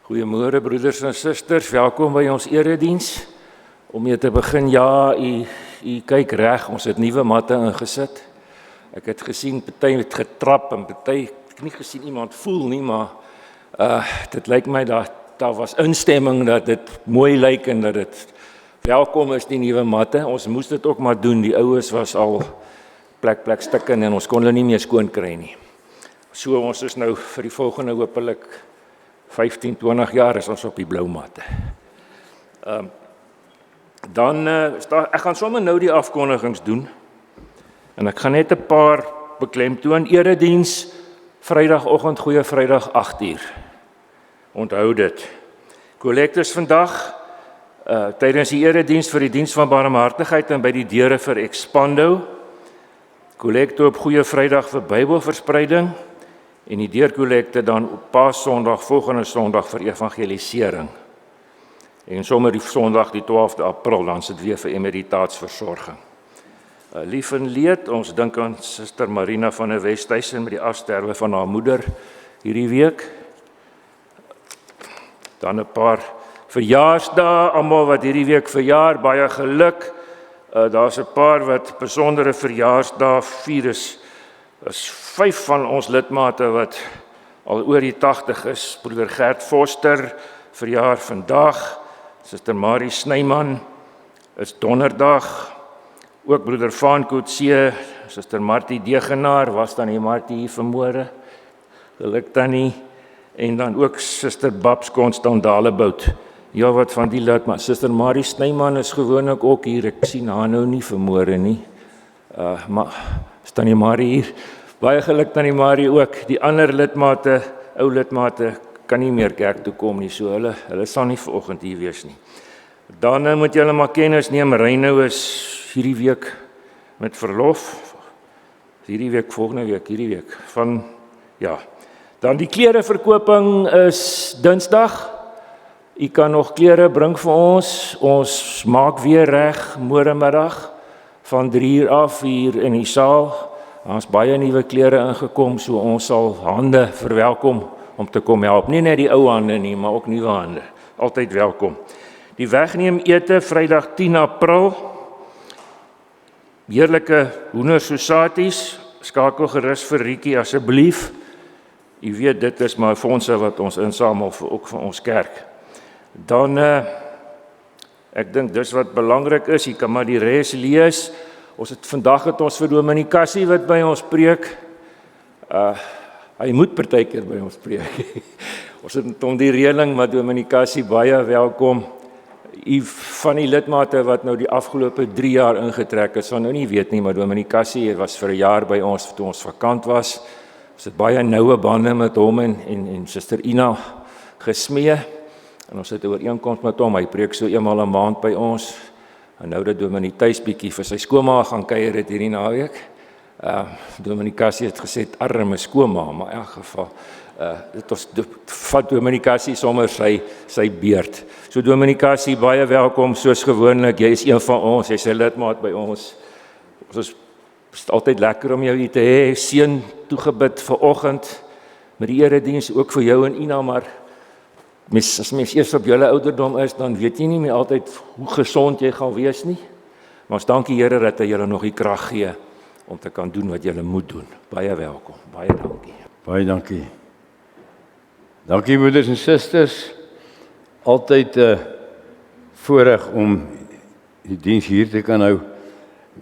Goeiemôre broeders en susters, welkom by ons erediens. Om mee te begin, ja, u kyk reg, ons het nuwe matte ingesit. Ek het gesien party het getrap en party ek nie gesien iemand voel nie, maar dit lyk my dat daar was instemming dat dit mooi lyk en dat dit welkom is die nuwe matte. Ons moes dit ook maar doen. Die oues was al plek stikken en ons kon hulle nie meer skoon kry nie. So ons is nou vir die volgende hopelik 15-20 jaar is ons op die blou matte. Ek gaan sommer nou die afkondigings doen. En ek gaan net 'n paar beklemtoon. Erediens Vrydagoggend, Goeie Vrydag 8uur. Onthou dit. Kollektes vandag tydens die erediens vir die diens van barmhartigheid en by die deure vir Expando. Kollekte op Goeie Vrydag vir Bybelverspreiding. En die deurkollekte dan op Paasondag, volgende Sondag vir evangelisering. En sommer die Sondag die 12de April, dan sit weer vir emeritaatsversorging. Lief en leed, ons dink aan Suster Marina van der Westhuizen met die afsterwe van haar moeder hierdie week. Dan 'n paar verjaarsdae, almal wat hierdie week verjaar, baie geluk. Daar's 'n paar wat besondere verjaarsdae vier is 5 van ons lidmate wat al oor die 80 is. Broeder Gert Foster verjaar vandag. Suster Marie Snyman is donderdag. Ook broeder Van Coetzee, Suster Martie Degenaar, was dan die Martie hier vanmôre. Geluk tannie. En dan ook Suster Babs Constant Dalebout. Ja, wat van die lid, maar Suster Marie Snyman is gewoonlik ook hier. Ek sien haar nou nie vanmôre nie. Maar is tannie Marie hier. Baie geluk tannie Marie ook. Die ander lidmate, ou lidmate, kan nie meer kerk toe kom nie, so hulle sal nie vanoggend hier wees nie. Dan moet julle maar kennis neem, Reinou is hierdie week met verlof. Hierdie week, volgende week, hierdie week. Dan die klereverkoping is Dinsdag. U kan nog klere bring vir ons. Ons maak weer reg môre middag van 3uur af hier in die saal. Daar's baie nuwe klere ingekom, so ons sal hande verwelkom om te kom help. Nie net die ou hande nie, maar ook nuwe hande. Altyd welkom. Die wegneem ete Vrydag 10 April. Heerlike hoendersosaties. Skakel gerus vir Riekie asseblief. U weet dit is maar fondse wat ons insamel vir ook vir ons kerk. Dan ek dink dis wat belangrik is. Jy kan maar die res lees. Vandag het ons vir Dominee Cassie wat by ons preek. Hy moet partykeer by ons preek. Ons het om die reëling, maar Dominee Cassie baie welkom. Van die lidmate wat nou die afgelope 3 jaar ingetrek is, sal nou nie weet nie, maar Dominee Cassie was vir 'n jaar by ons toe ons vakant was. Ons het baie noue bande met hom en Suster Ina gesmee. En ons het 'n ooreenkoms met hom. Hy preek so eenmal 'n maand by ons. En nou dat Dominee Thuis bietjie vir sy skoonma gaan kuier het hierdie naweek. Dominee Cassie het gesê arme skoonma, maar in elk geval dit vat Dominee Cassie sommer sy beurt. So Dominee Cassie, baie welkom soos gewoonlik. Jy is een van ons, jy's 'n lidmaat by ons. Ons is altyd lekker om jou hier te hê. Seën toegebid vanoggend met die erediens ook vir jou en Ina, maar as mens eers op julle ouderdom is, dan weet jy nie meer altyd hoe gesond jy gaan wees nie. Maar ons dankie Here dat hy julle nog die krag gee om te kan doen wat julle moet doen. Baie welkom. Baie dankie. Baie dankie. Dankie broeders en susters. Altyd voorreg om die diens hier te kan hou.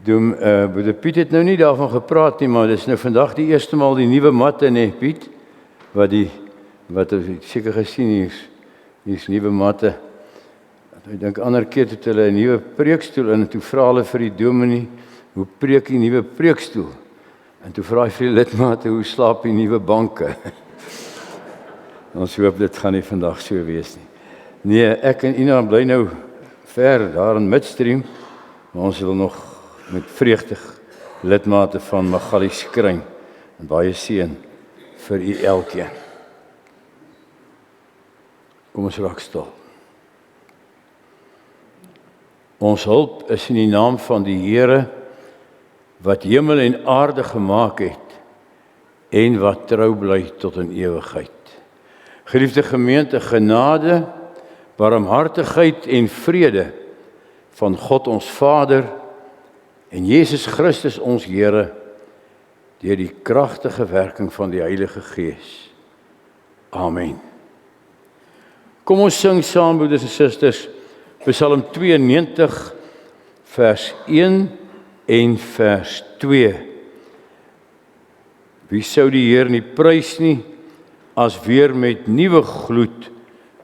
Broeder Piet het nou nie daarvan gepraat nie, maar dit is nou vandag die eerste maal die nuwe matte, nee Piet, wat ek seker gesien hier's nuwe matte. Ek dink ander keer het hulle 'n nuwe preekstoel en toe vra hulle vir die dominee, hoe preek die nuwe preekstoel? En toe vra hy vir die lidmate, hoe slaap die nuwe banke? Ons hoop dit gaan nie vandag so wees nie. Nee, ek en Ina bly nou ver daar in Midstream, maar ons wil nog met vreugde lidmate van Magali Skryng en baie seën vir u elkeen. Kom ons raak stil. Ons hulp is in die naam van die Here wat hemel en aarde gemaak het en wat trou bly tot in ewigheid. Geliefde gemeente, genade, barmhartigheid en vrede van God ons Vader en Jesus Christus ons Here, deur die kragtige werking van die Heilige Gees. Amen. Kom ons sing saam, broeders en susters, Psalm 92, vers 1 en vers 2. Wie sou die Here nie prys nie, as weer met nuwe gloed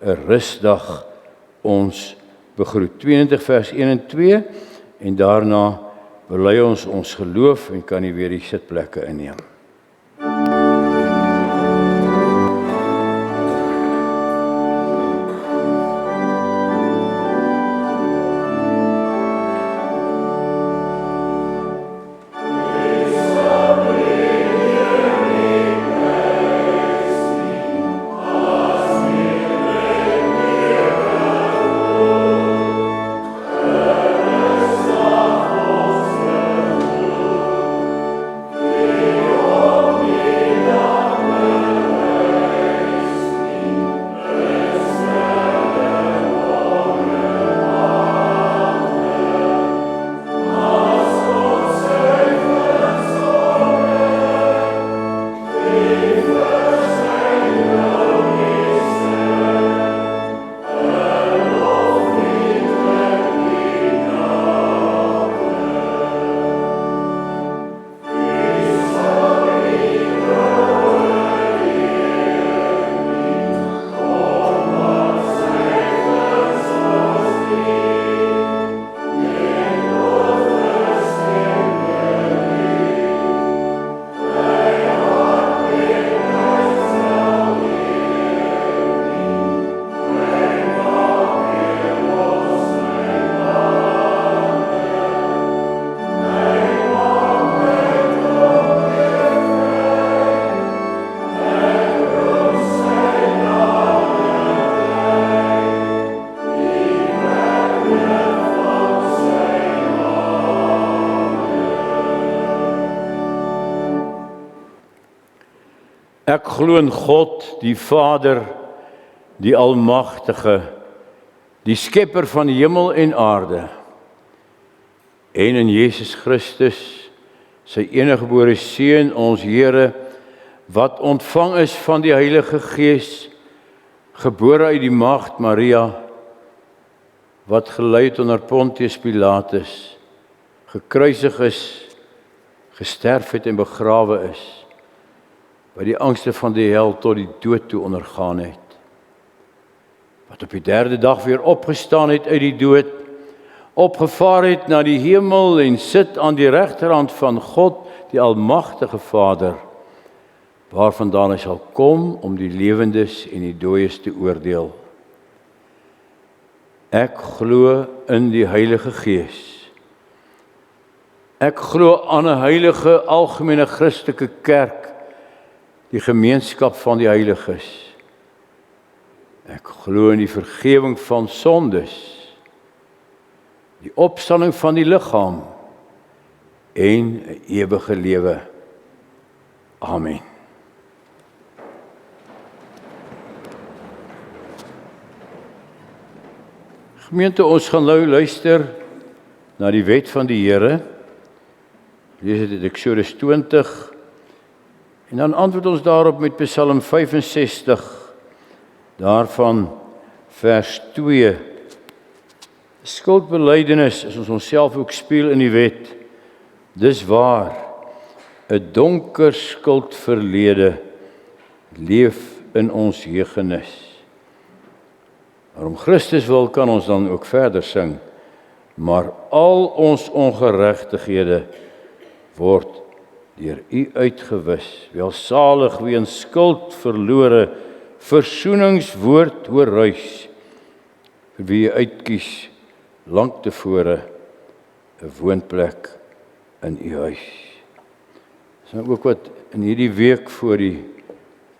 'n rusdag ons begroet. 92 vers 1 en 2, en daarna bely ons geloof en kan nie weer die sitplekke inneem. Ek glo in God, die Vader, die Almagtige, die Skepper van hemel en aarde, en in Jesus Christus, sy eniggebore Seun, ons Here, wat ontvang is van die Heilige Gees, gebore uit die maagd Maria, wat gelei het onder Pontius Pilatus, gekruisig is, gesterf het en begrawe is, by die angste van die hel tot die dood toe ondergaan het, wat op die 3de dag weer opgestaan het uit die dood, opgevaar het na die hemel en sit aan die regterhand van God, die Almagtige Vader, waarvandaan hy sal kom om die lewendes en die dooies te oordeel. Ek glo in die Heilige Gees. Ek glo aan 'n heilige algemene Christelike kerk, die gemeenskap van die heiliges. Ek glo in die vergifnis van sondes, die opstanding van die liggaam en 'n ewige lewe. Amen. Gemeente, ons gaan nou luister na die wet van die Here. Lees dit in Eksodus 20. En dan antwoord ons daarop met Psalm 65, daarvan vers 2. Skuldbelydenis is ons onsself ook spieël in die wet. Dis waar, 'n donker skuldverlede leef in ons jeugenis. Maar om Christus wil kan ons dan ook verder sing, maar al ons ongeregtighede word deur U uitgewis, welsalig weens skuld verlore, versoeningswoord oorruis, vir wie U uitkies lank tevore 'n woonplek in U huis. Dis nou ook wat in hierdie week voor die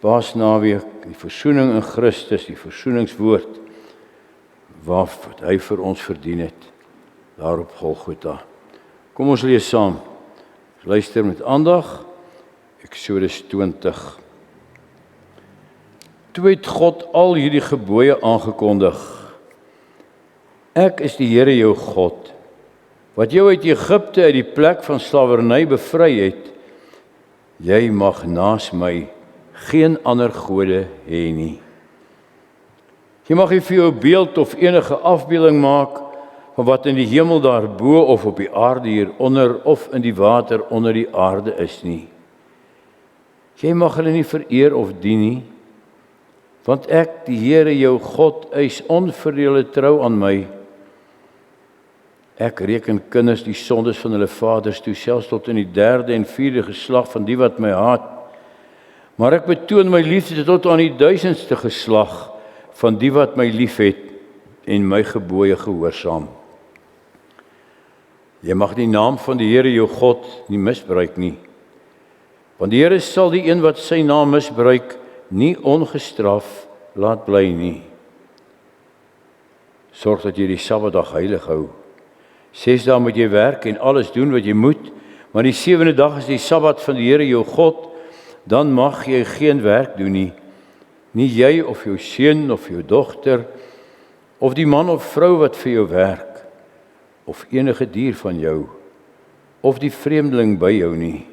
Paasnaweek, die versoening in Christus, die versoeningswoord, wat hy vir ons verdien het, daar op Golgotha. Kom ons lees saam. Luister met aandag, Eksodus 20. Toe het God al hierdie gebooie aangekondig. Ek is die Here jou God, wat jou uit Egipte uit die plek van slawerny bevry het. Jy mag naas my geen ander gode hê nie. Jy mag nie vir jou 'n beeld of enige afbeelding maak van wat in die hemel daarbo of op die aarde hieronder of in die water onder die aarde is nie. Jy mag hulle nie vereer of dien nie, want ek, die Here jou God, eis onverdeelde trou aan my. Ek reken kinders die sondes van hulle vaders toe, selfs tot in die 3de en 4de geslag van die wat my haat. Maar ek betoon my liefde tot aan die 1000ste geslag van die wat my liefhet en my gebooie gehoorsaam. Jy mag die naam van die Here jou God nie misbruik nie, want die Here sal die een wat sy naam misbruik nie ongestraf laat bly nie. Sorg dat jy die Sabbatdag heilig hou. 6 dae moet jy werk en alles doen wat jy moet, maar die 7de dag is die Sabbat van die Here jou God, dan mag jy geen werk doen nie. Nie jy of jou seun of jou dogter, of die man of vrou wat vir jou werk, of enige dier van jou, of die vreemdeling by jou nie.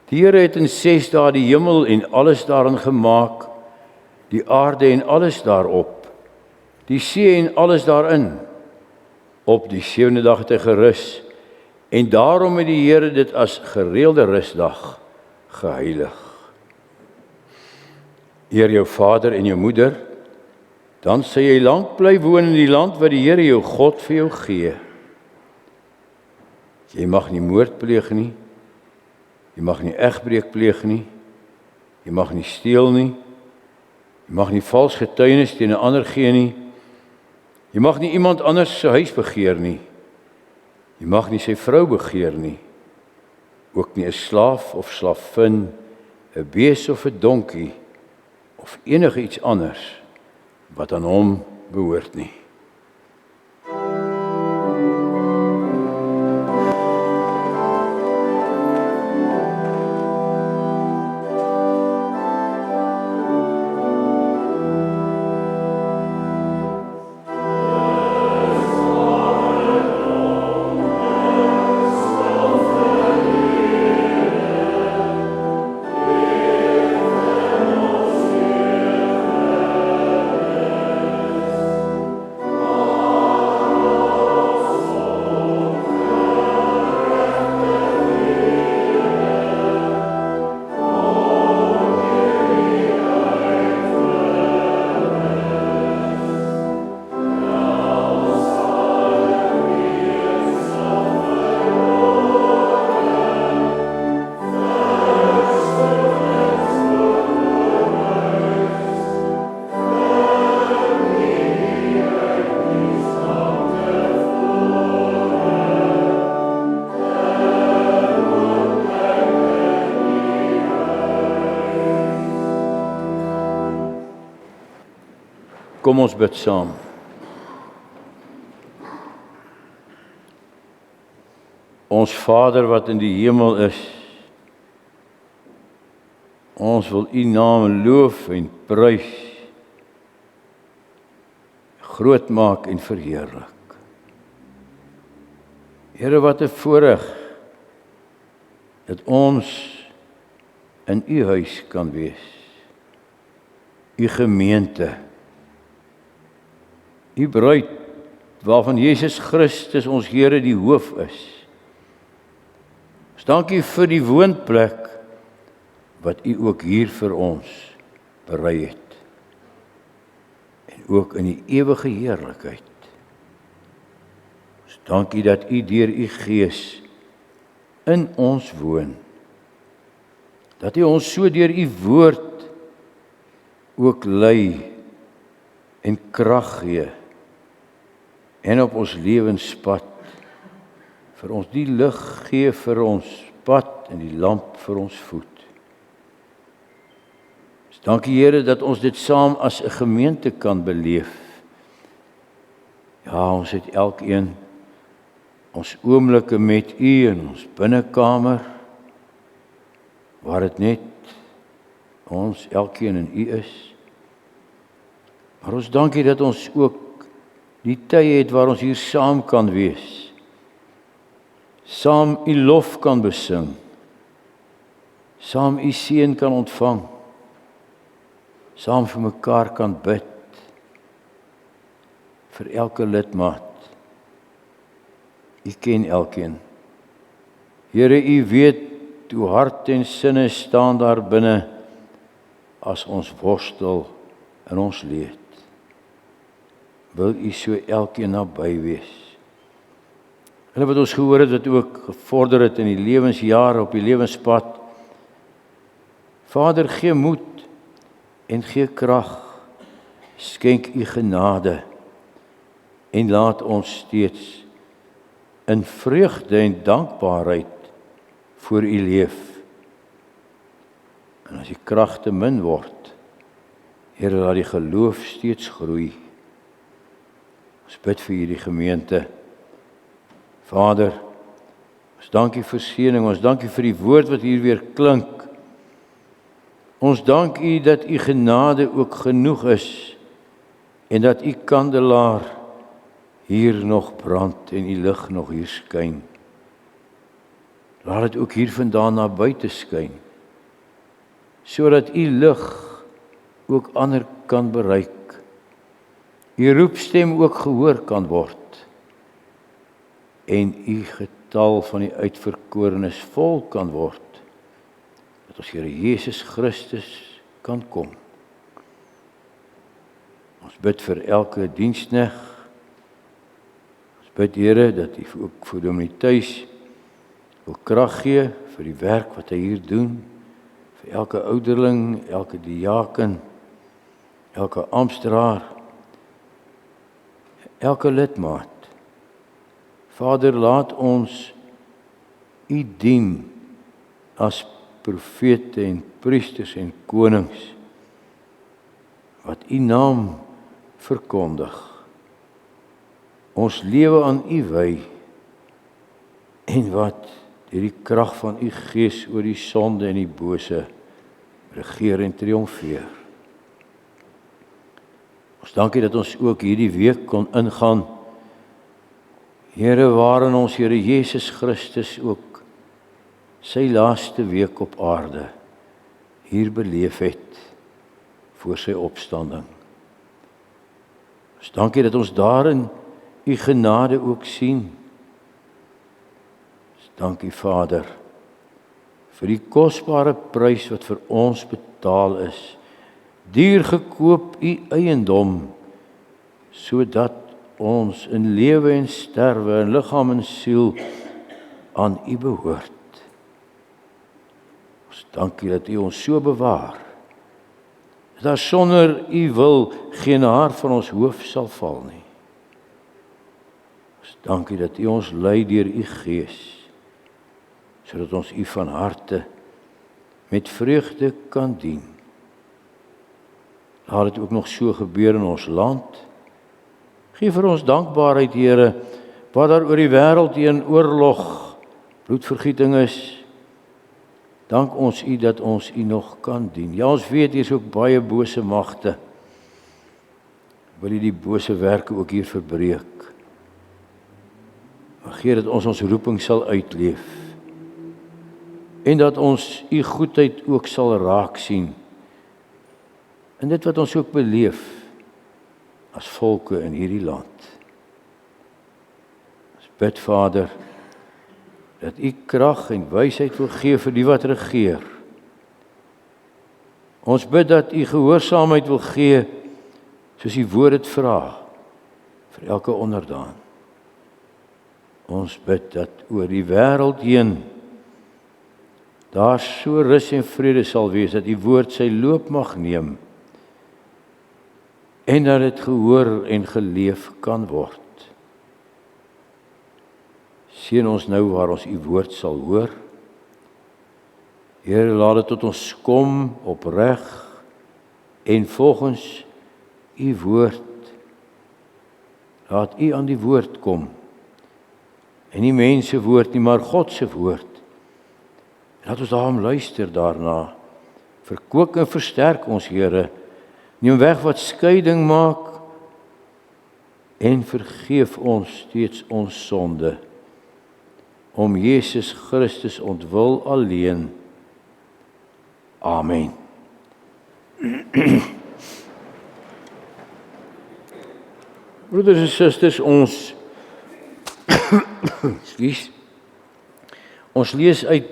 Die Here het in 6 dae die hemel en alles daarin gemaak, die aarde en alles daarop, die see en alles daarin. Op die 7de dag het hy gerus, en daarom het die Here dit as gereelde rusdag geheilig. Eer jou vader en jou moeder, dan sal jy lank bly woon in die land wat die Here jou God vir jou gee. Jy mag nie moord pleeg nie, jy mag nie egbreek pleeg nie, jy mag nie steel nie, jy mag nie vals getuienis teen 'n ander gee nie, jy mag nie iemand anders se huis begeer nie, jy mag nie sy vrou begeer nie, ook nie 'n slaaf of slavin, 'n bees of 'n donkie, of enige iets anders wat aan hom behoort nie. Kom ons bid saam. Ons Vader wat in die hemel is, ons wil U naam loof en prys, groot maak en verheerlik. Here, wat 'n voorreg dat ons in U huis kan wees, U gemeente, U bruid, waarvan Jesus Christus ons Here die hoof is. Ons dankie vir die woonplek wat U ook hier vir ons berei het. En ook in die ewige heerlikheid. Ons dankie dat U deur U Gees in ons woon. Dat U ons so deur U woord ook lei en krag gee. En op ons lewenspad vir ons die lig gee vir ons pad en die lamp vir ons voet. Dus dankie Here dat ons dit saam as 'n gemeente kan beleef. Ja, ons het elkeen ons oomblikke met U in ons binnekamer, waar dit net ons elkeen in U is. Maar ons dankie dat ons ook die tye het waar ons hier saam kan wees. Saam U lof kan besing. Saam U seën kan ontvang. Saam vir mekaar kan bid. Vir elke lidmaat. U ken elkeen. Here, U weet hoe hart en sinne staan daar binne as ons worstel in ons leed. Wil U so elkeen naby wees. Hulle wat ons gehoor het, wat ook gevorder het in die lewensjare op die lewenspad. Vader, gee moed en gee krag. Skenk U genade en laat ons steeds in vreugde en dankbaarheid voor U leef. En as die krag te min word, Here, laat die geloof steeds groei. Ons bid vir hierdie gemeente. Vader, ons dankie vir seëning, ons dankie vir die woord wat hier weer klink. Ons dank U dat U genade ook genoeg is en dat U kandelaar hier nog brand en U lig nog hier skyn. Laat dit ook hier vandaan na buite skyn, sodat U lig ook ander kan bereik. U roepstem ook gehoor kan word en U getal van die uitverkorenes vol kan word, dat ons Here Jesus Christus kan kom. Ons bid vir elke dienskneg. Ons bid, Here, dat U ook vir Dominee Thuis ook krag gee vir die werk wat hy hier doen, vir elke ouderling, elke diaken, elke amptdraer, elke lidmaat. Vader, laat ons U dien as profete en priesters en konings, wat U naam verkondig. Ons lewe aan U wy, en wat deur die krag van U Gees oor die sonde en die bose regeer en triomfeer. Ons dankie dat ons ook hierdie week kon ingaan, Here, waarin ons Here Jesus Christus ook sy laaste week op aarde hier beleef het voor sy opstanding. Ons dankie dat ons daarin U genade ook sien. Ons dankie, Vader, vir die kosbare prys wat vir ons betaal is, duur gekoop U eiendom, sodat ons in lewe en sterwe, in liggaam en siel aan U behoort. Ons dankie dat U ons so bewaar, dat daar sonder U wil geen haar van ons hoof sal val nie. Ons dankie dat U ons lei deur U Gees, sodat ons U van harte met vreugde kan dien. Laat dit ook nog so gebeur in ons land. Gee vir ons dankbaarheid, Here, waar daar oor die wêreld heen oorlog, bloedvergieting is. Dank ons U dat ons U nog kan dien. Ja, ons weet hier is ook baie bose magte. Wil U die bose werke ook hier verbreek. Maar gee dat ons roeping sal uitleef. En dat ons U goedheid ook sal raak sien. En dit wat ons ook beleef as volke in hierdie land. Ons bid, Vader, dat U krag en wysheid wil gee vir die wat regeer. Ons bid dat U gehoorsaamheid wil gee, soos U woord dit vra, vir elke onderdaan. Ons bid dat oor die wêreld heen daar so rus en vrede sal wees, dat U woord sy loop mag neem, en dat dit gehoor en geleef kan word. Seën ons nou waar ons U woord sal hoor. Here, laat dit tot ons kom opreg en volgens U woord. Laat U aan die woord kom. En nie mense woord nie, maar God se woord. Laat ons daarom luister daarna Verkoop en versterk ons, Here. Neem weg wat skeiding maak en vergeef ons steeds ons sonde. Om Jesus Christus ontwil alleen. Amen. Broeders en susters, ons ons lees uit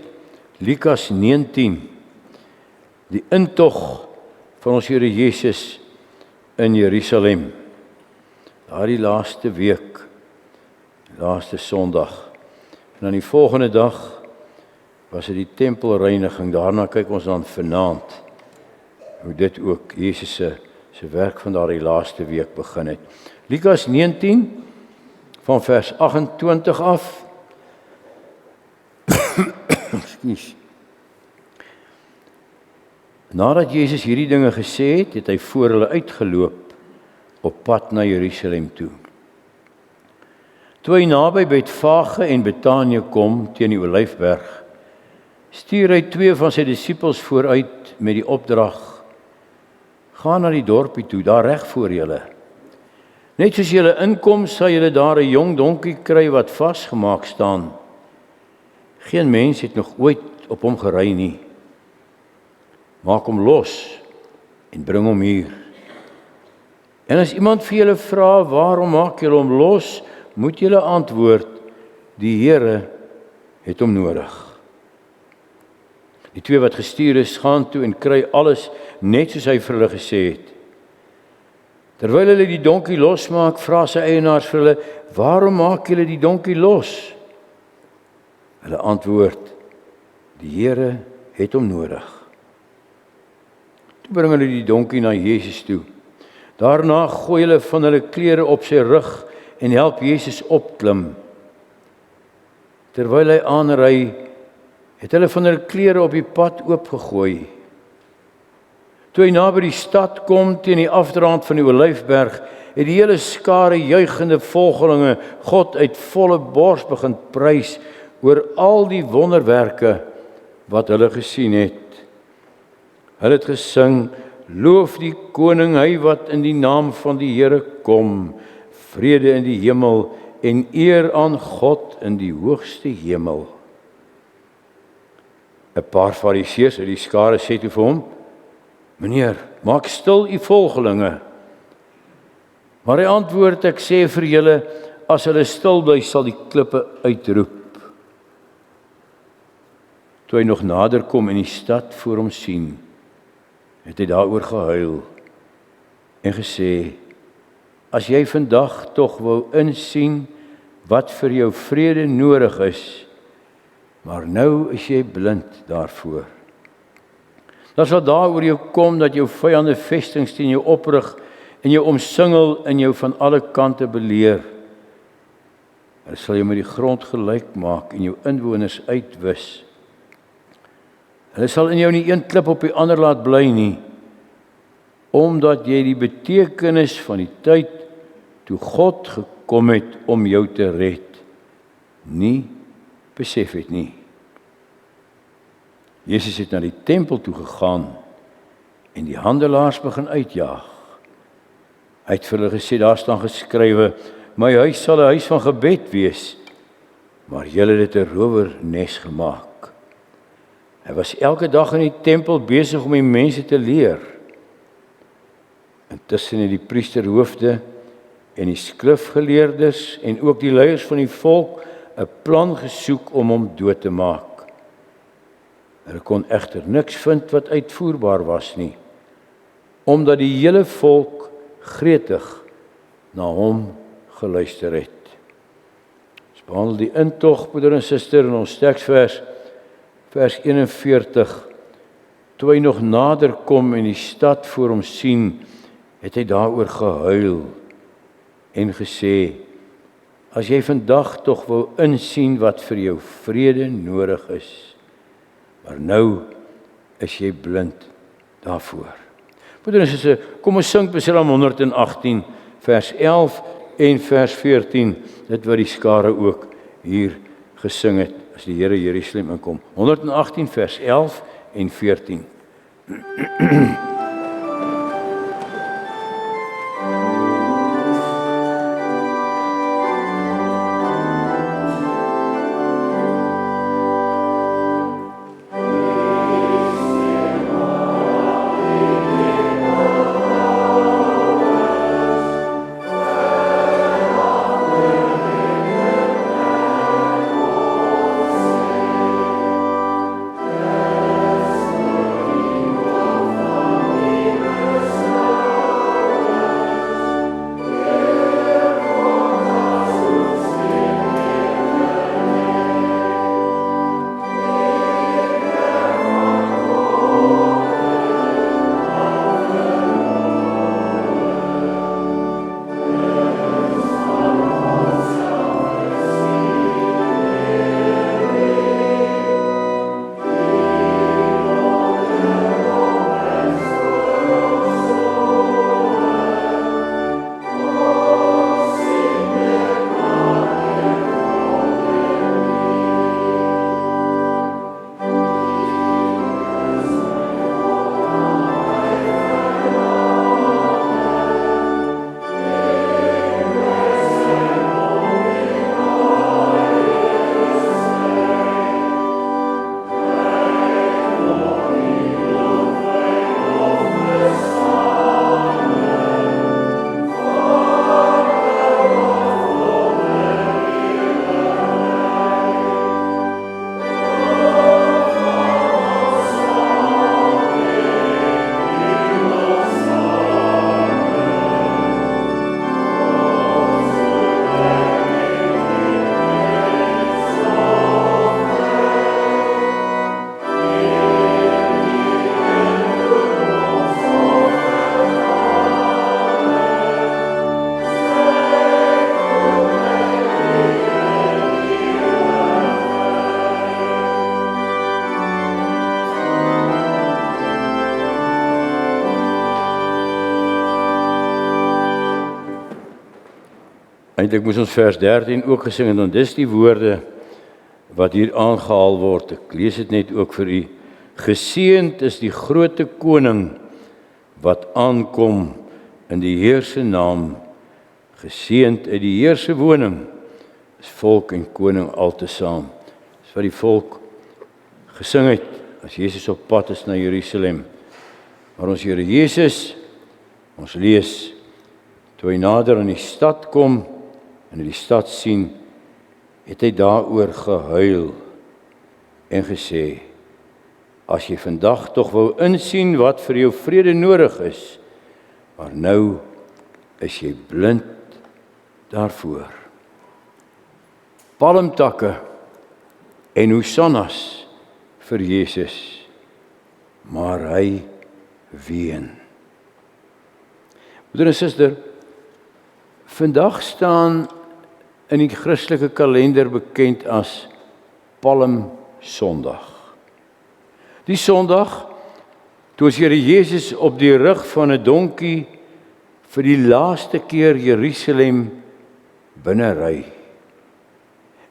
Lukas 19, die intog van ons Here Jesus in Jerusalem. Daardie laaste week, laaste Sondag. En dan die volgende dag was dit die tempelreiniging. Daarna kyk ons dan vanaand hoe dit ook Jesus se werk van daardie laaste week begin het. Lukas 19 van vers 28 af. Ekskuus. Nadat Jesus hierdie dinge gesê het, het hy voor hulle uitgeloop op pad na Jerusalem toe. Toe hy naby Betfage en Betanië kom teen die Olyfberg, stuur hy 2 van sy disippels vooruit met die opdrag: gaan na die dorpie toe, daar reg voor julle. Net soos julle inkom, sal julle daar 'n jong donkie kry wat vasgemaak staan. Geen mens het nog ooit op hom gery nie. Maak hom los en bring hom hier. En as iemand vir julle vra, waarom maak julle hom los, moet julle antwoord, die Here het hom nodig. Die 2 wat gestuur is, gaan toe en kry alles net soos hy vir hulle gesê het. Terwyl hulle die donkie losmaak, vra sy eienaars vir hulle, waarom maak julle die donkie los? Hulle antwoord, die Here het hom nodig. Toe bring hulle die donkie na Jesus toe. Daarna gooi hulle van hulle klere op sy rug en help Jesus opklim. Terwyl hy aanry, het hulle van hulle klere op die pad oopgegooi. Toe hy naby die stad kom teen die afdraand van die Olyfberg, het die hele skare juigende volgelinge God uit volle bors begin prys oor al die wonderwerke wat hulle gesien het. Hulle het gesing, loof die koning, hy wat in die naam van die Here kom, vrede in die hemel en eer aan God in die hoogste hemel. 'n Paar fariseërs uit die skare sê toe vir hom, meneer, maak stil u volgelinge. Maar hy antwoord, ek sê vir julle, as hulle stil bly, sal die klippe uitroep. Toe hy nog nader kom en die stad voor hom sien, het hy daaroor gehuil en gesê, as jy vandag tog wou insien wat vir jou vrede nodig is, maar nou is jy blind daarvoor. Dan sal daar oor jou kom dat jou vyande vestings teen jou oprig en jou omsingel en jou van alle kante beleer. Hulle sal jou met die grond gelyk maak en jou inwoners uitwis. Hulle sal in jou nie een klip op die ander laat bly nie, omdat jy die betekenis van die tyd toe God gekom het om jou te red, nie besef het nie. Jesus het na die tempel toe gegaan en die handelaars begin uitjaag. Hy het vir hulle gesê, daar staan geskrywe, my huis sal 'n huis van gebed wees, maar julle het dit 'n rowernes gemaak. Hy was elke dag in die tempel besig om die mense te leer. Intussen het die priesterhoofde en die skrifgeleerdes en ook die leiers van die volk 'n plan gesoek om hom dood te maak. Hulle kon egter niks vind wat uitvoerbaar was nie, omdat die hele volk gretig na hom geluister het. Ons behandel die intog, broeder en suster, in ons teksvers, vers 41. Toe hy nog nader kom en die stad voor hom sien, het hy daaroor gehuil en gesê, as jy vandag tog wou insien wat vir jou vrede nodig is, maar nou is jy blind daarvoor. Broeder en suster, kom ons sing Psalm 118, vers 11 en vers 14, dit wat die skare ook hier gesing het, as die Here Jerusalem inkom. 118 vers 11 en 14. Eintlik moes ons vers 13 ook gesing en dan dis die woorde wat hier aangehaal word. Ek lees dit net ook vir u. Geseënd is die groote koning wat aankom in die Heer se naam. Geseënd uit die Heer se woning is volk en koning altesaam. Dis wat die volk gesing het as Jesus op pad is na Jerusalem. Maar ons Here Jesus, ons lees, toe hy nader aan die stad kom en die stad sien, het hy daaroor gehuil en gesê, as jy vandag tog wou insien wat vir jou vrede nodig is, maar nou is jy blind daarvoor. Palmtakke en hosannas vir Jesus, maar hy ween. Broeder en suster, vandag staan in die Christelike kalender bekend as Palmsondag. Die Sondag, toe as Here Jesus op die rug van 'n donkie vir die laaste keer Jerusalem binnery.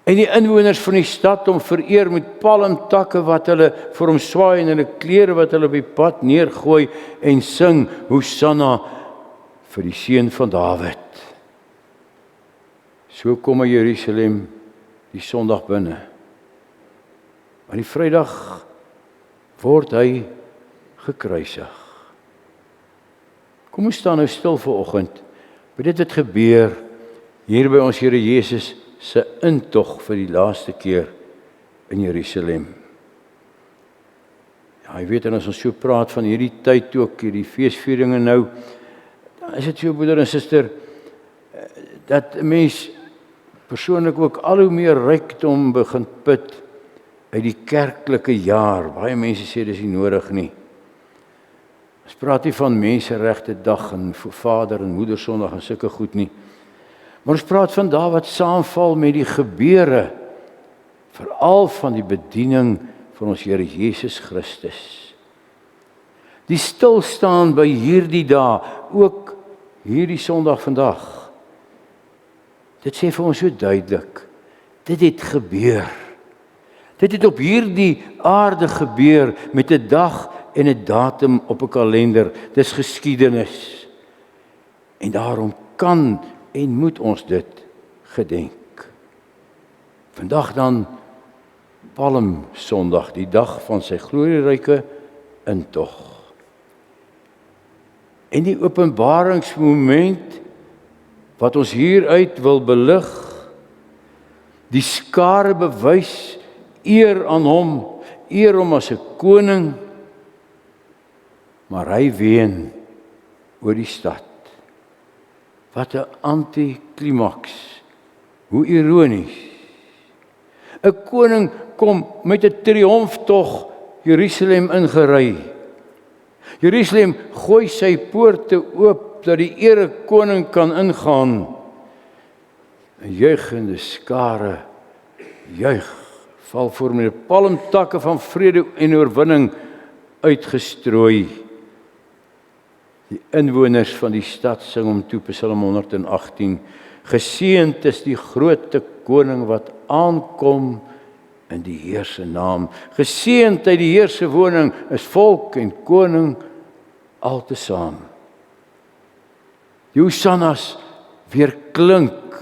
En die inwoners van die stad hom vereer met palmtakke wat hulle vir hom swaai en hulle klere wat hulle op die pad neergooi en sing Hosanna vir die seun van Dawid. So kom hy Jerusalem die Sondag binne. Maar die Vrydag word hy gekruisig. Kom ons staan nou stil vanoggend by dit wat gebeur hier by ons Here Jesus se intog vir die laaste keer in Jerusalem. Ja, jy weet, en as ons so praat van hierdie tyd ook, hierdie feesvieringe nou, dan is dit so, broeder en suster, dat 'n mens persoonlik ook al hoe meer rykdom begin put uit die kerklike jaar. Baie mense sê dis nie nodig nie. Ons praat nie van Menseregte Dag en Vader en Moeder Sondag en sulke goed nie. Maar ons praat van daardie wat saamval met die gebeure, veral van die bediening van ons Here Jesus Christus. Die stilstaan by hierdie dae, ook hierdie Sondag vandag. Dit sê vir ons so duidelik, dit het gebeur. Dit het op hierdie aarde gebeur met 'n dag en 'n datum op 'n kalender. Dis geskiedenis. En daarom kan en moet ons dit gedenk. Vandag dan Palmsondag, die dag van sy glorieryke intog. En die openbaringsmoment wat ons hieruit wil belig, die skare bewys eer aan hom, eer hom as 'n koning, maar hy ween oor die stad. Wat 'n antiklimaks. Hoe ironies. 'n Koning kom met 'n triomftog Jerusalem ingery. Jerusalem gooi sy poorte oop dat die ere koning kan ingaan. 'n Juigende skare juig, val voor met palmtakke van vrede en oorwinning uitgestrooi. Die inwoners van die stad sing hom toe, Psalm 118, geseënd is die groote koning wat aankom in die Heer se naam. Geseënd uit die Heer se woning is volk en koning altesaam. Die hosannas weer klink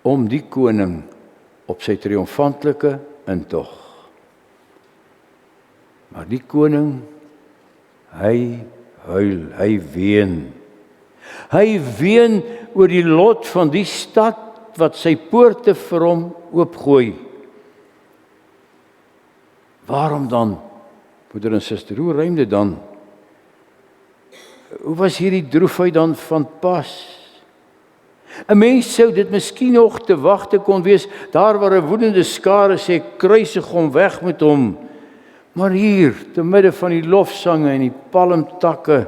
om die koning op sy triomfantelike intog. Maar die koning, hy huil, hy ween. Hy ween oor die lot van die stad wat sy poorte vir hom oopgooi. Waarom dan, broeder en suster, hoe rym dit dan? Hoe was hierdie droefheid dan van pas? 'n Mens sou dit miskien nog te wagte kon wees, daar waar 'n woedende skare sê, kruisig hom, weg met hom. Maar hier, te midde van die lofsange en die palmtakke,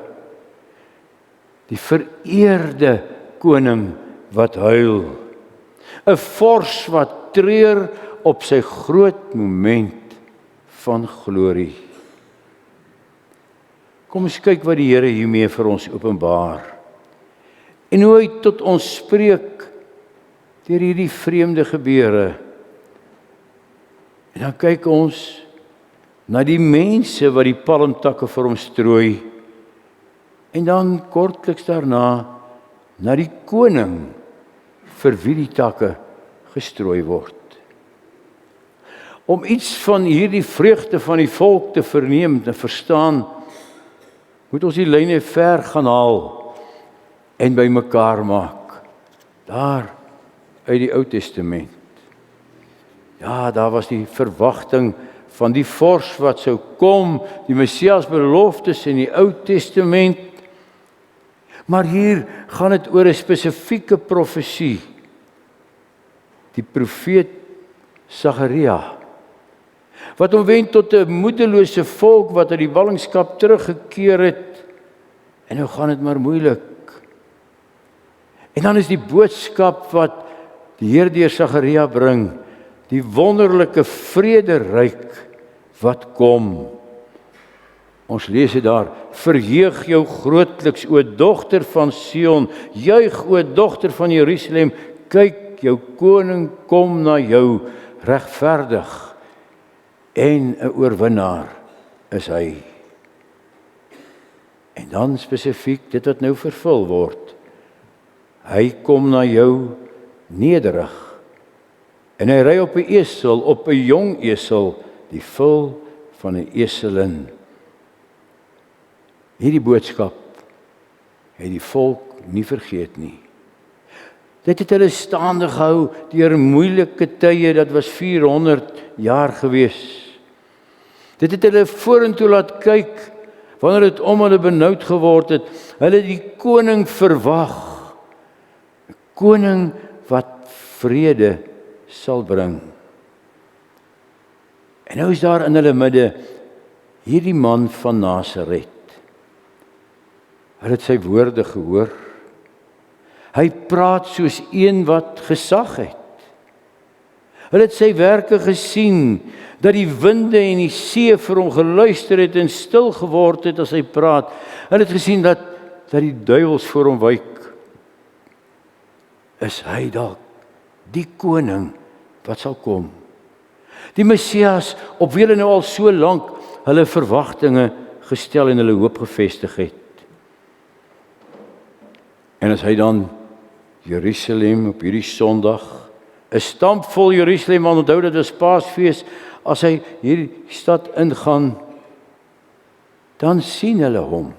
die vereerde koning wat huil, 'n vors wat treur op sy groot moment van glorie. Kom ons kyk wat die Here hiermee vir ons openbaar. En hoe hy tot ons spreek deur hierdie vreemde gebeure. En dan kyk ons na die mense wat die palmtakke vir hom strooi. En dan kortliks daarna na die koning vir wie die takke gestrooi word. Om iets van hierdie vreugde van die volk te verneem, te verstaan, moet ons die lyne ver gaan haal en bymekaar maak. Daar uit die Ou Testament. Ja, daar was die verwagting van die vors wat sou kom, die Messias beloftes in die Ou Testament. Maar hier gaan dit oor 'n spesifieke profesie. Die profeet Sagaria, wat omwend tot 'n moedelose volk wat uit die ballingskap teruggekeer het. En nou gaan dit maar moeilik. En dan is die boodskap wat die Heer deur Sagaria bring, die wonderlike vrederyk wat kom. Ons lees dit daar, verheug jou grootliks, o dogter van Sion, juig, o dogter van Jerusalem, kyk, jou koning kom na jou, regverdig en 'n oorwinnaar is hy. En dan spesifiek dit wat nou vervul word. Hy kom na jou nederig. En hy ry op 'n esel, op 'n jong esel, die vul van 'n eselin. Hierdie boodskap het die volk nie vergeet nie. Dit het hulle staande gehou deur moeilike tye, dat was 400 jaar gewees. Dit het hulle vorentoe laat kyk, wanneer dit om hulle benoud geword het. Hulle die koning verwag, 'n koning wat vrede sal bring. En nou is daar in hulle midde hierdie man van Nasaret. Hulle het sy woorde gehoor. Hy praat soos een wat gesag het. Hulle het sy werke gesien, dat die winde en die see vir hom geluister het en stil geword het as hy praat. Hulle het gesien dat die duiwels voor hom wyk. Is hy dalk die koning wat sal kom? Die Messias, op wie hulle nou al so lank hulle verwagtinge gestel en hulle hoop gevestig het. En as hy dan Jerusalem op hierdie Sondag, 'n stampvol Jerusalem, want onthou dit is Paasfees, as hy hierdie stad ingaan, dan sien hulle hom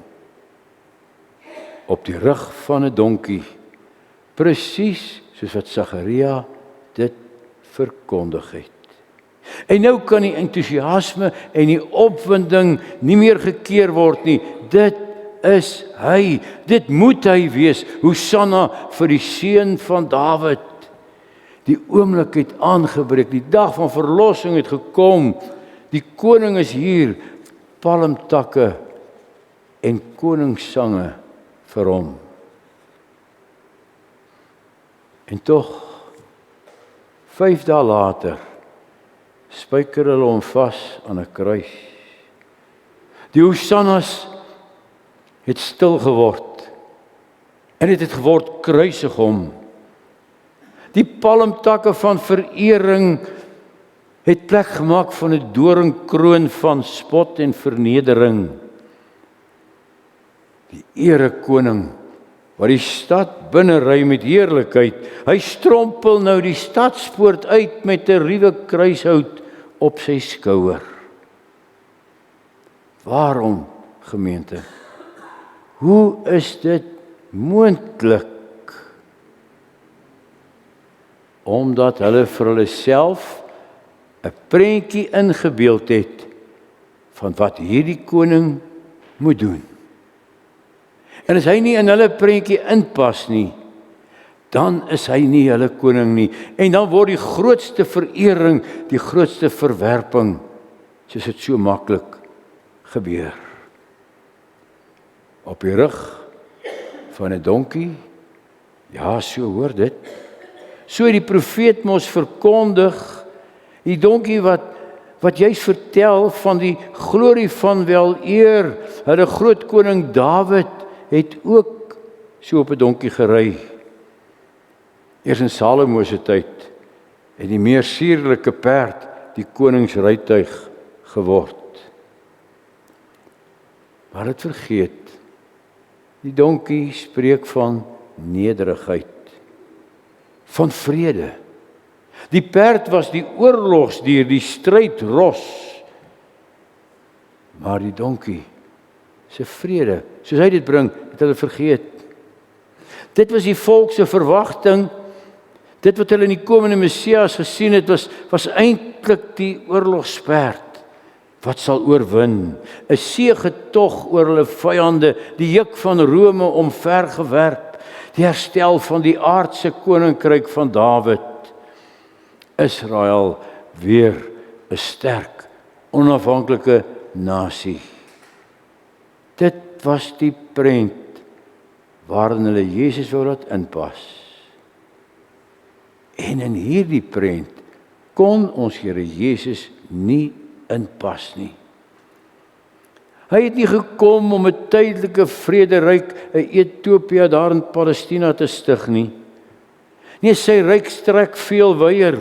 op die rug van 'n donkie, presies soos wat Sagaria dit verkondig het. En nou kan die entoesiasme en die opwinding nie meer gekeer word nie. Dit is hy, dit moet hy wees, Hosanna vir die seun van Dawid. Die oomblik het aangebreek, die dag van verlossing het gekom, die koning is hier, palmtakke en koningssange vir hom. En tog, 5 dae later, spyker hulle hom vas aan 'n kruis. Die Hosannas het stil geword, en dit het geword kruisig hom. Die palmtakke van verering het plek gemaak van 'n doringkroon van spot en vernedering. Die erekoning wat die stad binne ry met heerlikheid, hy strompel nou die stadspoort uit met 'n ruwe kruishout op sy skouer. Waarom, gemeente? Hoe is dit moontlik? Omdat hulle vir hulle self 'n prentjie ingebeeld het van wat hierdie koning moet doen. En as hy nie in hulle prentjie inpas nie, dan is hy nie hulle koning nie. En dan word die grootste verering, die grootste verwerping, soos dit so maklik gebeur. Op die rug van 'n donkie, ja, so hoor dit. So het die profeet mos verkondig, die donkie wat juist vertel van die glorie van wel eer, hulle groot koning Dawid het ook so op 'n donkie gery. Eers in Salomo se tyd het die meer suurlike perd die koningsrytuig geword. Maar het vergeet, die donkie spreek van nederigheid, van vrede. Die perd was die oorlogsdier, die strydros. Maar die donkie se vrede, soos hy dit bring, het hulle vergeet. Dit was die volk se verwagting. Dit wat hulle in die komende Messias gesien het, was eintlik die oorlogsperd wat sal oorwin. 'n Seëgetog oor hulle vyande, die juk van Rome omvergewerp, die herstel van die aardse koninkryk van Dawid. Israel weer 'n sterk, onafhanklike nasie. Dit was die prent waarin hulle Jesus wou laat inpas. En in hierdie prent kon ons Here Jesus nie inpas nie. Hy het nie gekom om 'n tydelike vrederyk, 'n Etiopia daar in Palestina te stig nie. Nee, sy ryk strek veel wyer.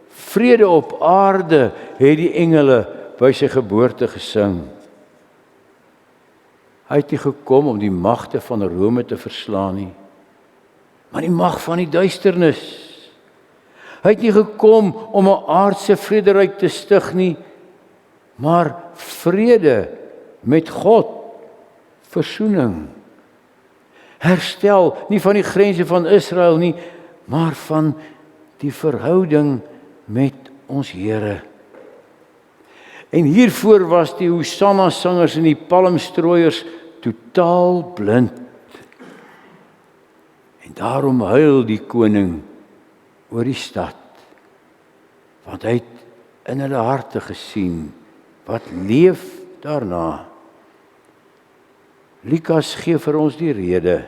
Vrede op aarde het die engele by sy geboorte gesing. Hy het nie gekom om die magte van Rome te verslaan nie, maar die mag van die duisternis. Hy het nie gekom om 'n aardse vrederyk te stig nie, maar vrede met God, versoening, herstel, nie van die grense van Israel nie, maar van die verhouding met ons Here. En hiervoor was die Hosanna sangers en die palmstrooiers totaal blind. En daarom huil die koning oor die stad, want hy het in hulle harte gesien wat leef daarna. Lukas gee vir ons die rede.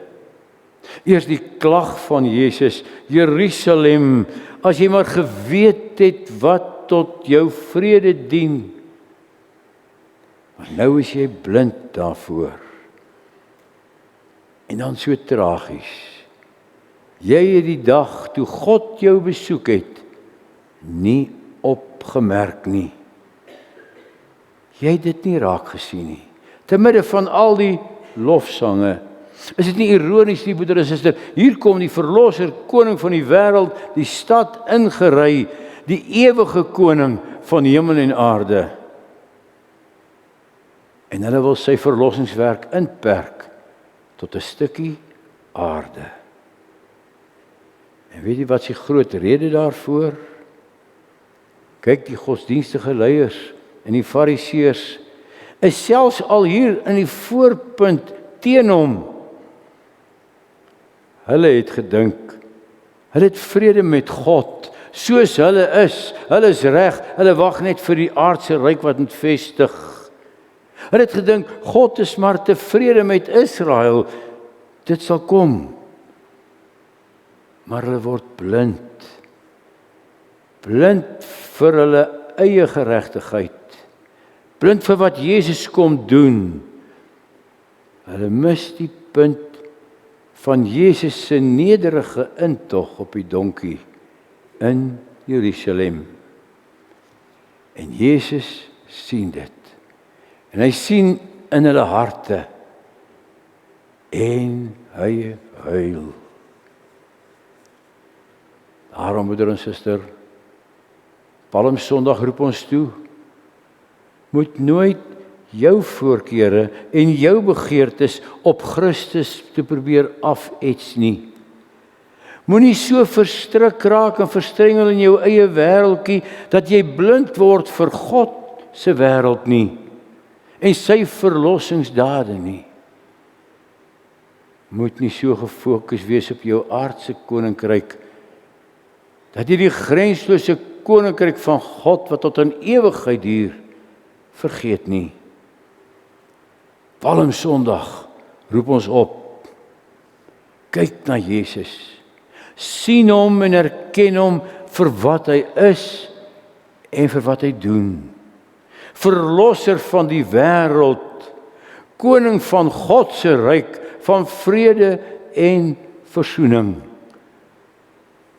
Eers die klag van Jesus, Jerusalem, as jy maar geweet het wat tot jou vrede dien. Maar nou is jy blind daarvoor. En dan so tragies. Jy het die dag toe God jou besoek het, nie opgemerk nie. Jy het dit nie raak gesien nie. te midde van al die lofsange. Is dit nie ironies nie, broeder en suster? Hier kom die verlosser, koning van die wêreld, die stad ingery, die ewige koning van hemel en aarde. En hulle wil sy verlossingswerk inperk tot 'n stukkie aarde. En weet jy wat die groot rede daarvoor? Kyk, die godsdienstige leiers en die fariseërs is selfs al hier in die voorpunt teen hom. Hulle het gedink, hulle het vrede met God, soos hulle is reg, hulle wag net vir die aardse ryk wat moet vestig. Hulle het gedink, God is maar tevrede met Israel, dit sal kom. Maar hulle word blind vir hulle eie geregtigheid, blind vir wat Jesus kom doen. Hulle mis die punt van Jesus se nederige intog op die donkie in Jerusalem. En Jesus sien dit. En hy sien in hulle harte en hy huil. Daarom, broeder en suster, Palmsondag roep ons toe, moet nooit jou voorkeure en jou begeertes op Christus te probeer afets nie. Moenie so verstrik raak en verstrengel in jou eie wêreldjie dat jy blind word vir God se wêreld nie en sy verlossingsdade nie. Moet nie so gefokus wees op jou aardse koninkryk dat jy die grenslose koninkryk van God wat tot in ewigheid duur vergeet nie. Palmsondag roep ons op. Kyk na Jesus. Sien hom en erken hom vir wat hy is en vir wat hy doen. Verlosser van die wêreld, koning van God se ryk, van vrede en versoening.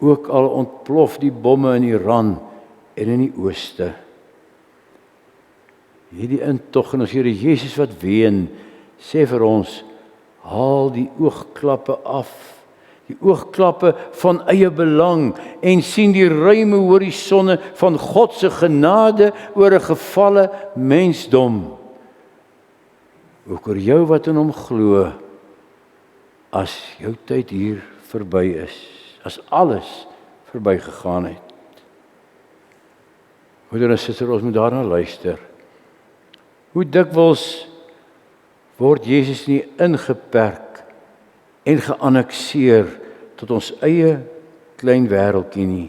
Ook al ontplof die bomme in Iran en in die ooste. Hierdie intog en ons Here Jesus wat ween, sê vir ons, haal die oogklappe af, die oogklappe van eie belang en sien die ruime horisonne van God se genade oor 'n gevalle mensdom. Ook oor jou wat in hom glo, as jou tyd hier verby is, as alles verbygegaan het. Broeder en suster, ons moet daarna luister. Hoe dikwels word Jesus nie ingeperk en geannekseer tot ons eie klein wêreldjie nie,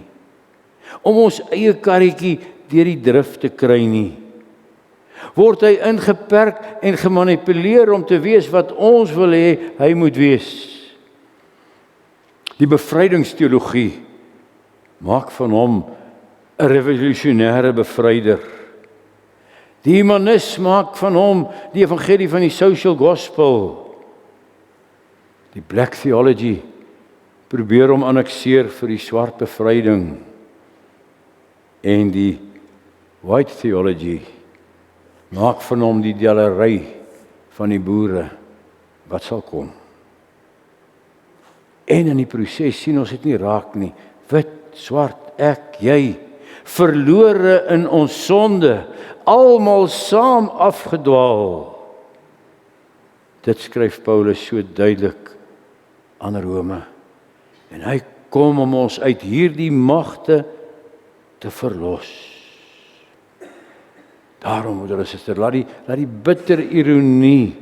om ons eie karretjie deur die drif te kry nie. Word hy ingeperk en gemanipuleer om te wees wat ons wil hê hy moet wees. Die bevrydingsteologie maak van hom 'n revolusionêre bevryder. Die humanisme maak van hom die evangelie van die social gospel. Die black theology probeer hom annekseer vir die swart bevryding. En die white theology maak van hom die dialery van die boere wat sal kom. En in die proses sien ons dit nie raak nie. Wit, swart, ek, jy, verlore in ons sonde, almal saam afgedwaal. Dit skryf Paulus so duidelik aan Rome. En hy kom om ons uit hierdie magte te verlos. Daarom, broeder en suster, laat die bitter ironie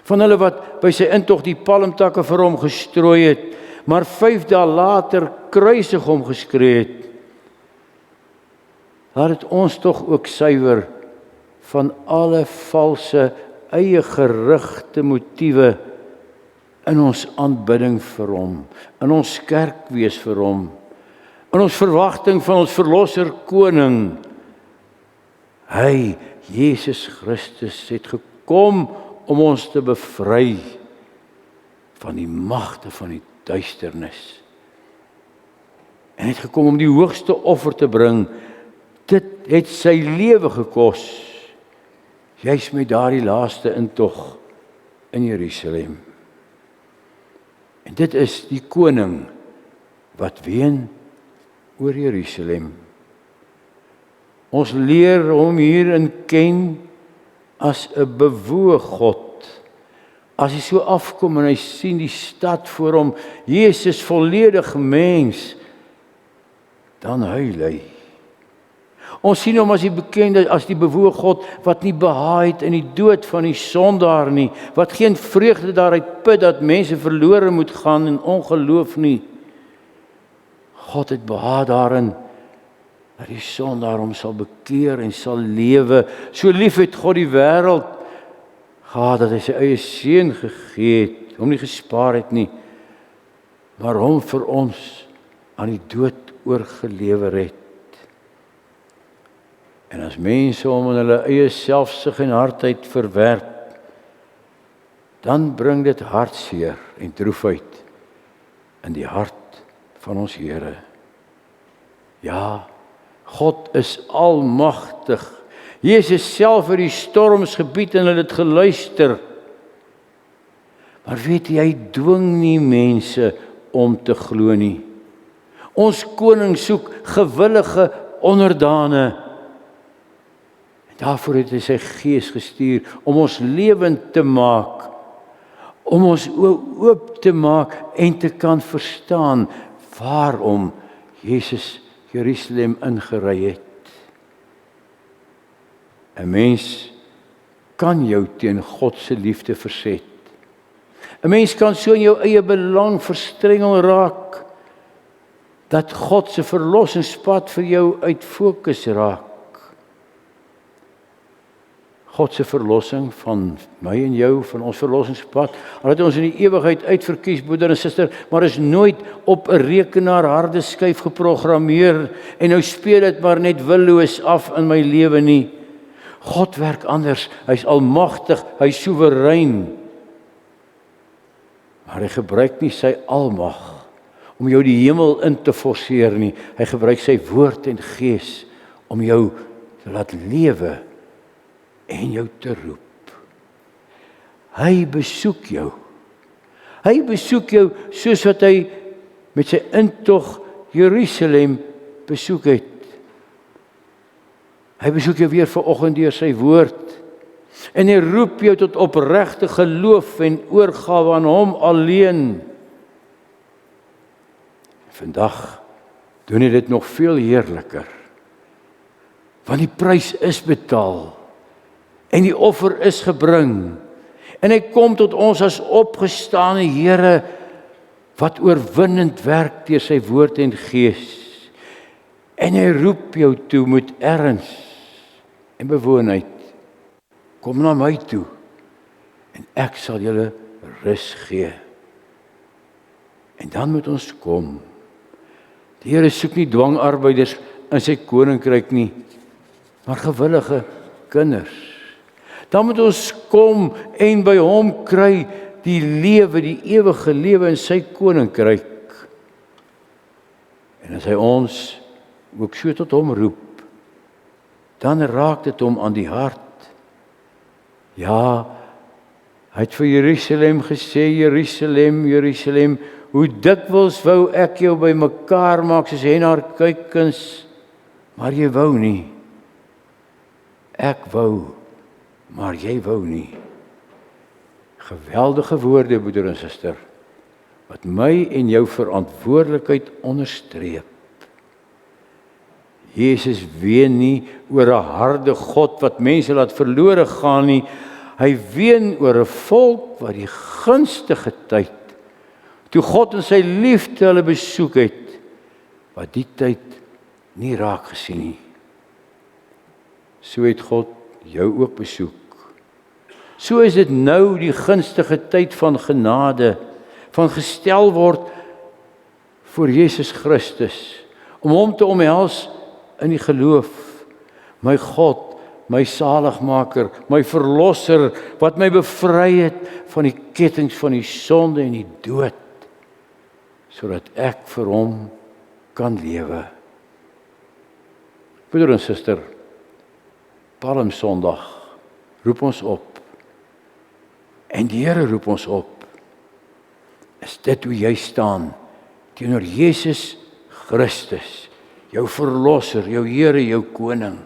van hulle wat by sy intog die palmtakke vir hom gestrooi het, maar 5 dae later kruisig hom geskree het. Laat dit ons tog ook suiwer van alle valse eie gerigte motiewe in ons aanbidding vir hom, in ons kerkwees vir hom, in ons verwagting van ons verlosser koning. Hy, Jesus Christus, het gekom om ons te bevry van die magte van die duisternis. En het gekom om die hoogste offer te bring. Dit het sy lewe gekos. juis met daardie laaste intog in Jerusalem. En dit is die koning wat ween oor Jerusalem. Ons leer hom hierin ken as 'n bewoë God. As hy so afkom en hy sien die stad voor hom, Jesus volledig mens, dan huil hy. Ons sien hom as die bekende, as die bewoë God wat nie behaag het in die dood van die sondaar nie, wat geen vreugde daaruit put dat mense verlore moet gaan in ongeloof nie. God het behaag daarin dat die sondaar hom sal bekeer en sal lewe. So lief het God die wêreld gehad dat hy sy eie seun gegee het, hom nie gespaar het nie, maar hom vir ons aan die dood oorgelewer het. En as mense hom in hulle eie selfsug en hardheid verwerp, dan bring dit hartseer en droefheid in die hart van ons Here. Ja, God is almagtig. Jesus self het die storms gebied en hulle het geluister. Maar weet jy, hy dwing nie mense om te glo nie. Ons koning soek gewillige onderdane. Daarvoor het hy sy gees gestuur om ons lewend te maak, om ons oop te maak en te kan verstaan waarom Jesus Jerusalem ingery het. 'n Mens kan jou teen God se liefde verset. 'n Mens kan so in jou eie belang verstrengel raak dat God se verlossingspad vir jou uit fokus raak. God se verlossing van my en jou, van ons verlossingspad, al het ons in die ewigheid uitverkies, broeder en suster, maar is nooit op 'n rekenaar harde skyf geprogrammeer en nou speel dit maar net willoos af in my lewe nie. God werk anders, hy's almagtig, hy's soewerein. Maar hy gebruik nie sy almag om jou die hemel in te forceer nie. Hy gebruik sy woord en gees om jou te laat lewe en jou te roep. Hy besoek jou. Hy besoek jou soos wat hy met sy intog Jerusalem besoek het. Hy besoek jou weer vanoggend deur sy woord. En hy roep jou tot opregte geloof en oorgawe aan hom alleen. Vandag doen hy dit nog veel heerliker. Want die prys is betaal. En die offer is gebring. En hy kom tot ons as opgestane Here wat oorwinnend werk deur sy woord en gees. En hy roep jou toe met erns en bewoonheid. Kom na my toe en ek sal julle rus gee. En dan moet ons kom. Die Here soek nie dwangarbeiders in sy koninkryk nie, maar gewillige kinders. Dan moet ons kom en by hom kry die lewe, die ewige lewe in sy koninkryk. En as hy ons ook so tot hom roep, dan raak dit hom aan die hart. Ja, hy het vir Jerusalem gesê, Jerusalem, Jerusalem, hoe dikwels wou ek jou by mekaar maak soos hen haar kuikens, maar jy wou nie. Ek wou, maar jy wou nie. Geweldige woorde, broeder en suster, wat my en jou verantwoordelikheid onderstreep. Jesus ween nie oor 'n harde God wat mense laat verlore gaan nie. Hy ween oor 'n volk wat die gunstige tyd, toe God in sy liefde hulle besoek het, wat die tyd nie raak gesien nie. So het God jou ook besoek. So is dit nou die gunstige tyd van genade, van gestel word voor Jesus Christus, om hom te omhels in die geloof. My God, my saligmaker, my verlosser, wat my bevry het van die kettinge van die sonde en die dood, sodat ek vir hom kan lewe. Broeder en suster, Palmsondag roep ons op. En die Here roep ons op. Is dit hoe jy staan teenoor Jesus Christus, jou verlosser, jou Here, jou koning?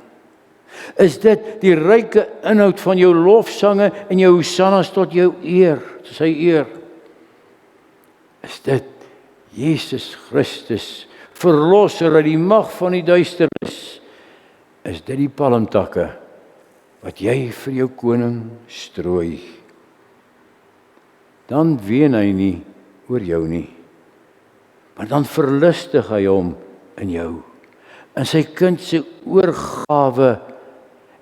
Is dit die ryke inhoud van jou lofsange en jou hosannas tot jou eer, sy eer? Is dit Jesus Christus, verlosser uit die mag van die duisternis? Is dit die palmtakke wat jy vir jou koning strooi? Dan ween hy nie oor jou nie, maar dan verlustig hy hom in jou, in sy kind se oorgawe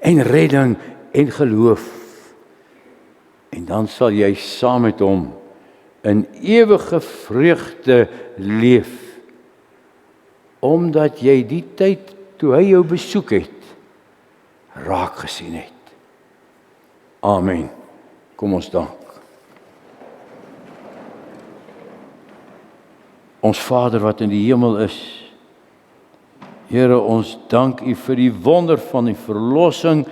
en redding en geloof. En dan sal jy saam met hom in ewige vreugde leef, omdat jy die tyd toe hy jou besoek het, raak gesien het. Amen. Kom ons dank. Ons Vader wat in die hemel is, Here, ons dank U vir die wonder van die verlossing.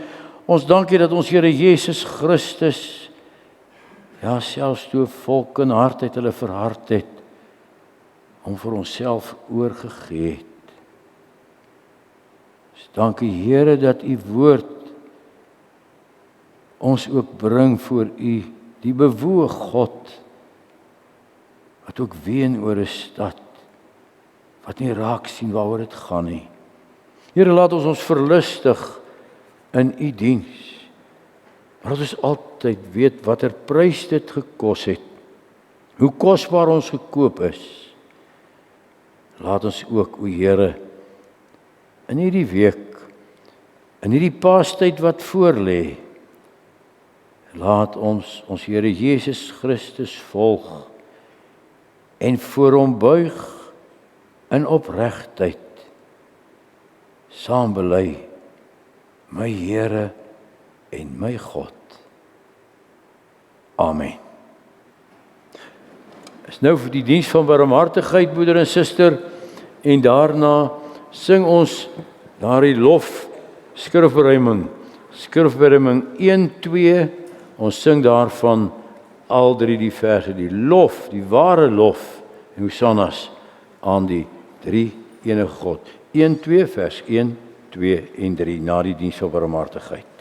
Ons dank U dat ons Here Jesus Christus, ja, selfs toe volk in hardheid hulle verhard het, om vir onsself oorgegee het. Ons dank U, Here, dat U woord ons ook bring voor U, die bewoë God, wat ook ween oor 'n stad, wat nie raak sien waaroor dit gaan nie. Here, laat ons verlustig in U diens, maar dat ons altyd weet watter prys dit gekos het, hoe kosbaar ons gekoop is. Laat ons ook, o Here, in hierdie week, in hierdie Paastyd wat voorlê, laat ons Here Jesus Christus volg en voor hom buig in opregtheid, saam bely, my Here en my God. Amen. Is nou vir die diens van barmhartigheid, broeder en suster, en daarna sing ons daardie lof skrifberuiming 1-2, ons sing daarvan al 3 die verse, die lof, die ware lof en hosannas aan die 3 enige God. 1-2 vers 1, 2 en 3 na die diens van barmhartigheid.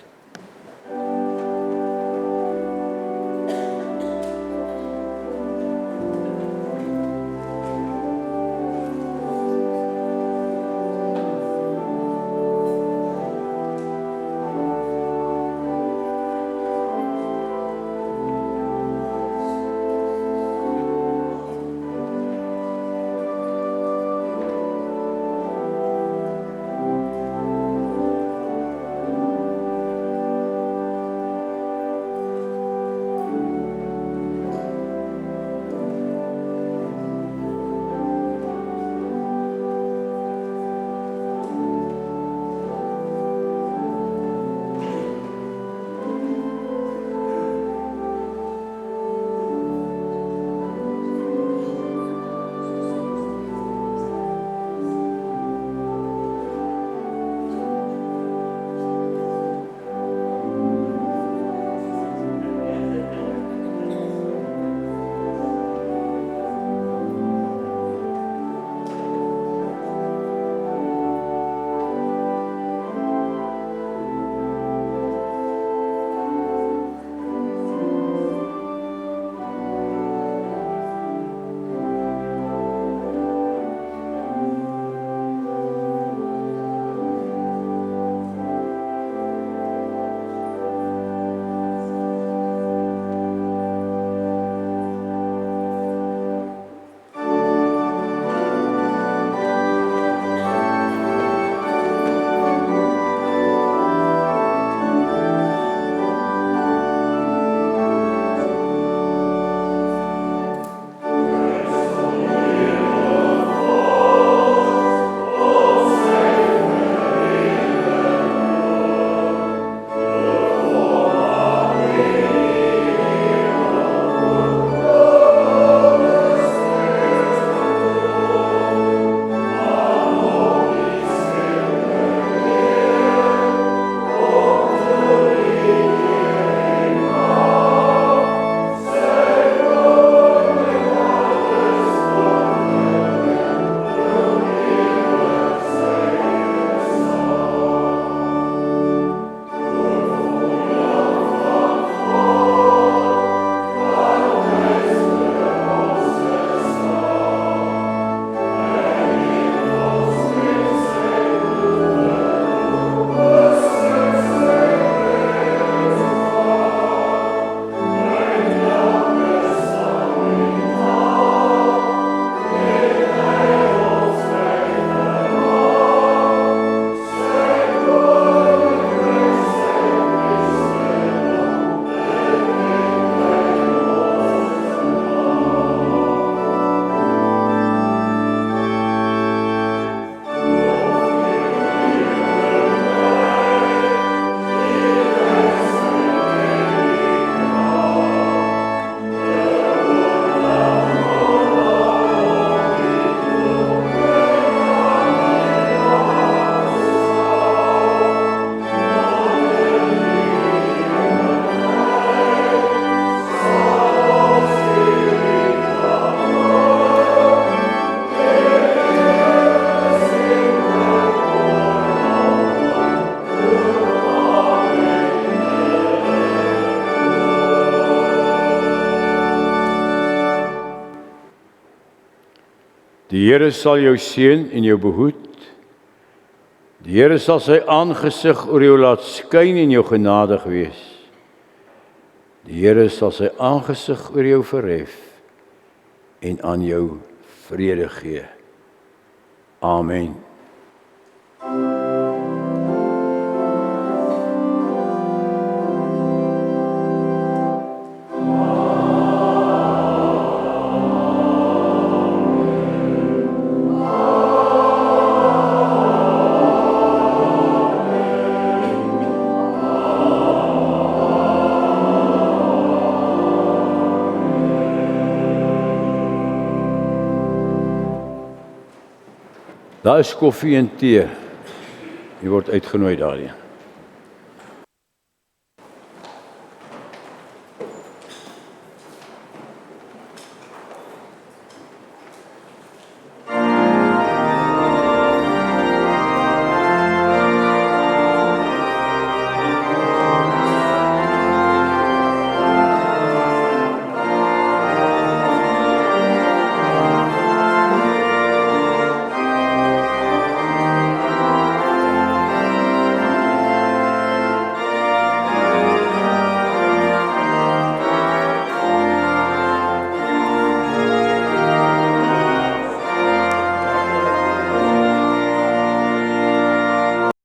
Die Here sal jou seën en jou behoed. Die Here sal sy aangesig oor jou laat skyn en jou genadig wees. Die Here sal sy aangesig oor jou verhef en aan jou vrede gee. Amen. Daar is koffie en tee. Jy word uitgenooi daarheen.